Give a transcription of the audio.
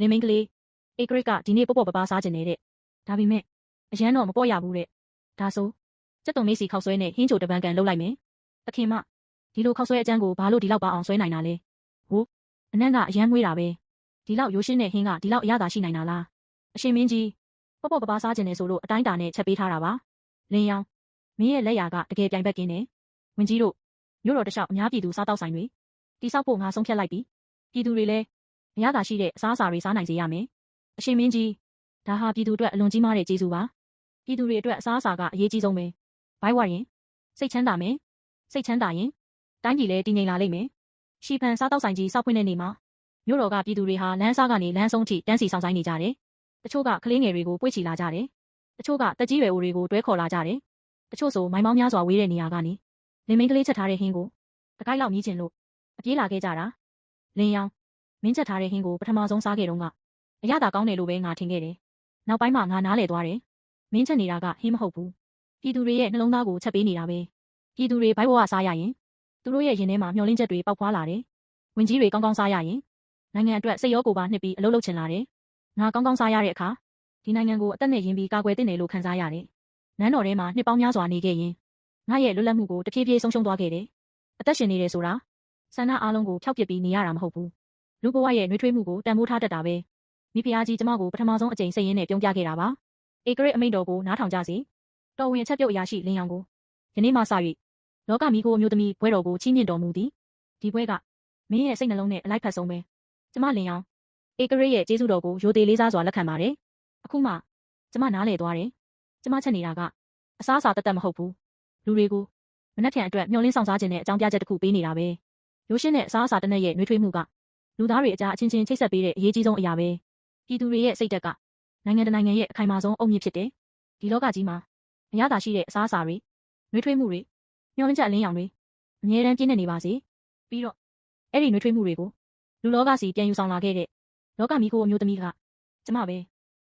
လင်မင်းကလေးဧကရစ်ကဒီနေ့ပေါ့ပေါ့ပပစားကျင်နေတဲ့ဒါပေမဲ့အရန်တော့မပေါ့ရဘူးတဲ့ဒါဆိုစက်တုံမေးစီခောက်ဆွဲနဲ့ဟင်းချိုတပန်းကန်လှုပ်လိုက်မယ်တခင်မဒီလိုခောက်ဆွဲအကျန်းကိုဘာလို့ဒီလောက်ပါအောင်ဆွဲနိုင်တာလဲဟိုအနံ့ကအရန်မွေးတာပဲဒီလောက်ရိုးရှင်းတဲ့ဟင်းကဒီလောက်အရသာရှိနိုင်တာလားအရှင်မင်းကြီးပေါ့ပေါ့ပပစားကျင်နေဆိုလို့အတိုင်းတာနဲ့ချက်ပေးထားတာပါလင်းရောင်မင်းရဲ့လက်ရာကတကယ်ပြိုင်ဘက်ကင်းတယ်ဝင်ကြီးတို့မြို့တော်တလျှောက်အများပြည်သူစားတောက်ဆိုင်တွေတိဆောက်ဖို့ငါဆုံးဖြတ်လိုက်ပြီပြည်သူတွေလည်းအရသာရှိတဲ့အစားအစာတွေစားနိုင်စေရမယ်အရှင်မင်းကြီးဒါဟာပြည်သူအတွက်အလွန်ကြီးမားတဲ့ကျေးဇူးပါပြည်သူတွေအတွက်အစားအစာကအရေးကြီးဆုံးပဲဘိုက်ဝရင်စိတ်ချမ်းသာမယ်စိတ်ချမ်းသာရင်တိုင်းပြည်လည်းတည်ငြိမ်လာလိမ့်မယ်ရှီဖန်စားတောက်ဆိုင်ကြီးစောက်ဖွင့်တဲ့နေ့မှာမြို့တော်ကပြည်သူတွေဟာလမ်းစားကနေလမ်းဆုံးထိတန်းစီဆောင်ဆိုင်နေကြတယ်တချို့ကကလေးငယ်တွေကိုပွေ့ချီလာကြတယ်တချို့ကတက်ကြီးရွယ်အိုတွေကိုတွဲခေါ်လာကြတယ်တချို့ဆိုမိုင်းမောင်းများစွာဝေးတဲ့နေရာကနေလင်မင်းကလေးချက်ထားတဲ့ဟင်းကိုတကိုက်လောက်မြည်ချင်လို့အပြေးလာခဲ့ကြတာလင်းရောင်မင်းချက်ထားတဲ့ဟင်းကိုပထမဆုံးစားခဲ့တော့ကအရသာကောင်းတယ်လို့ပဲငါထင်ခဲ့တယ်နောက်ပိုင်းမှာငါနားလည်သွားတယ်မင်းချက်နေတာကဟင်းမဟုတ်ဘူးပြည်သူတွေရဲ့နှလုံးသားကိုချက်ပေးနေတာပဲပြည်သူတွေဘိုက်ဘဝစားရရင်သူတို့ရဲ့ရင်ထဲမှာမျှော်လင့်ချက်တွေပေါက်ဖွာလာတယ်ဝင်ကြီးတွေကောင်းကောင်းစားရရင်နိုင်ငံအတွက်စိတ်ရောကိုယ်ပါနှစ်ပြီးအလုပ်လုပ်ချင်လာတယ်ငါကောင်းကောင်းစားရတဲ့အခါဒီနိုင်ငံကိုအသက်နဲ့ရင်းပြီးကာကွယ်သင့်တယ်လို့ခံစားရတယ်နန်းတော်ထဲမှာနှစ်ပေါင်းများစွာနေခဲ့ရင်ငါရဲ့လွတ်လပ်မှုကိုတဖြည်းဖြည်းဆုံးရှုံးသွားခဲ့တယ်အသက်ရှင်နေတယ်ဆိုတာဆန္ဒအားလုံးကိုဖျောက်ပစ်ပြီးနေရတာမဟုတ်ဘူးလူဘဝရဲ့နှွေးထွေးမှုကိုတန်ဖိုးထားတတ်တာပဲမိဖုရားကြီးကျမကိုပထမဆုံးအကြိမ်စိတ်ရင်းနဲ့ပြုံးပြခဲ့တာပါဧကရစ်အမိန့်တော်ကိုနားထောင်ကြစေတော်ဝင်အချက်ပြုတ်အရာရှိလင်းရောင်ကိုယနေ့မှစ၍လောကမီကိုအမျိုးသမီးဘွဲတော်ကိုချီးမြှင့်တော်မူသည်ဒီဘွဲကမင်းရဲ့စိတ်နှလုံးနဲ့အလိုက်ဖက်ဆုံးပဲကျမလင်းရောင်ဧကရစ်ရဲ့ကျေးဇူးတော်ကိုရိုသေလေးစားစွာလက်ခံပါတယ်အခုမှကျမနားလည်သွားတယ်ကျမချက်နေတာကအစားအစာတသက်မဟုတ်ဘူးလူတွေကိုမနှက်ထန်အတွက်မျှော်လင့်ဆောင်စားခြင်းနဲ့အကြောင်းပြချက်တစ်ခုပေးနေတာပဲရိုးရှင်းတဲ့အစားအစာတစ်နက်ရဲ့နှွေးထွေးမှုကလူသားတွေအကြားအချင်းချင်းချိတ်ဆက်ပေးတဲ့အရေးကြီးဆုံးအရာပဲပြည်သူတွေရဲ့စိတ်ဓာတ်ကနိုင်ငံတကာနိုင်ငံရဲ့အခိုင်အမာဆုံးအုတ်မြစ်ဖြစ်တယ်ဒီလောကကြီးမှာအရသာရှိတဲ့အစားအစာတွေနှွေးထွေးမှုတွေမျှော်လင့်ချက်အလင်းရောင်တွေအမြဲတမ်းပြည့်နေပါစေပြီးတော့အဲ့ဒီနှွေးထွေးမှုတွေကိုလူလောကစီပြန်ယူဆောင်လာခဲ့တဲ့လောကမီကိုအမျိုးသမီးကကျမပဲ